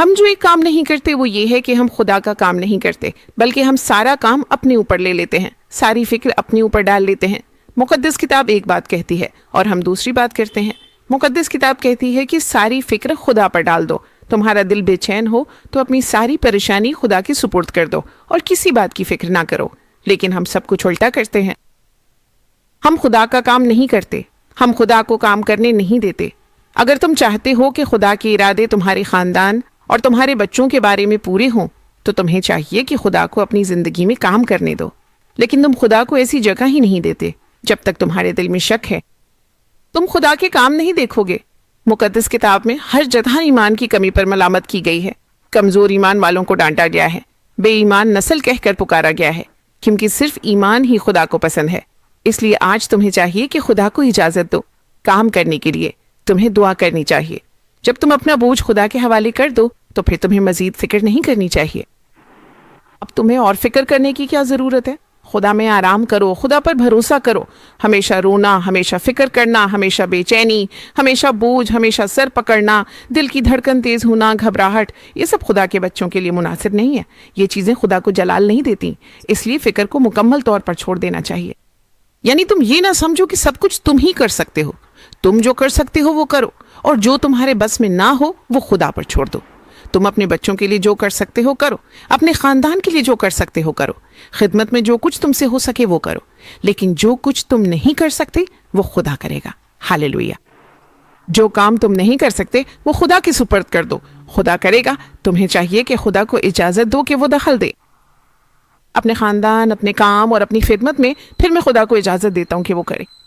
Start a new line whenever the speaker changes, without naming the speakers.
ہم جو ایک کام نہیں کرتے وہ یہ ہے کہ ہم خدا کا کام نہیں کرتے، بلکہ ہم سارا کام اپنے اوپر لے لیتے ہیں، ساری فکر اپنے اوپر ڈال لیتے ہیں۔ مقدس کتاب ایک بات کہتی ہے اور ہم دوسری بات کرتے ہیں۔ مقدس کتاب کہتی ہے کہ ساری فکر خدا پر ڈال دو۔ تمہارا دل بے چین ہو تو اپنی ساری پریشانی خدا کے سپرد کر دو اور کسی بات کی فکر نہ کرو۔ لیکن ہم سب کچھ الٹا کرتے ہیں۔ ہم خدا کا کام نہیں کرتے، ہم خدا کو کام کرنے نہیں دیتے۔ اگر تم چاہتے ہو کہ خدا کے ارادے تمہارے خاندان اور تمہارے بچوں کے بارے میں پورے ہوں تو تمہیں چاہیے کہ خدا کو اپنی زندگی میں کام کرنے دو۔ لیکن تم خدا کو ایسی جگہ ہی نہیں دیتے جب تک تمہارے دل میں شک ہے۔ تم خدا کے کام نہیں دیکھو گے۔ مقدس کتاب میں ہر جگہ ایمان کی کمی پر ملامت کی گئی ہے۔ کمزور ایمان والوں کو ڈانٹا گیا ہے، بے ایمان نسل کہہ کر پکارا گیا ہے، کیونکہ صرف ایمان ہی خدا کو پسند ہے۔ اس لیے آج تمہیں چاہیے کہ خدا کو اجازت دو کام کرنے کے لیے۔ تمہیں دعا کرنی چاہیے۔ جب تم اپنا بوجھ خدا کے حوالے کر دو تو پھر تمہیں مزید فکر نہیں کرنی چاہیے۔ اب تمہیں اور فکر کرنے کی کیا ضرورت ہے؟ خدا میں آرام کرو، خدا پر بھروسہ کرو۔ ہمیشہ رونا، ہمیشہ فکر کرنا، ہمیشہ بے چینی، ہمیشہ بوجھ، ہمیشہ سر پکڑنا، دل کی دھڑکن تیز ہونا، گھبراہٹ، یہ سب خدا کے بچوں کے لیے مناسب نہیں ہے۔ یہ چیزیں خدا کو جلال نہیں دیتی۔ اس لیے فکر کو مکمل طور پر چھوڑ دینا چاہیے۔ یعنی تم یہ نہ سمجھو کہ سب کچھ تم ہی کر سکتے ہو۔ تم جو کر سکتے ہو وہ کرو، اور جو تمہارے بس میں نہ ہو وہ خدا پر چھوڑ دو۔ تم اپنے بچوں کے لیے جو کر سکتے ہو کرو، اپنے خاندان کے لیے جو کر سکتے ہو کرو، خدمت میں جو کچھ تم سے ہو سکے وہ کرو، لیکن جو کچھ تم نہیں کر سکتے وہ خدا کرے گا۔ ہاللیلویا۔ جو کام تم نہیں کر سکتے وہ خدا کے سپرد کر دو، خدا کرے گا۔ تمہیں چاہیے کہ خدا کو اجازت دو کہ وہ دخل دے اپنے خاندان، اپنے کام اور اپنی خدمت میں۔ پھر میں خدا کو اجازت دیتا ہوں کہ وہ کرے۔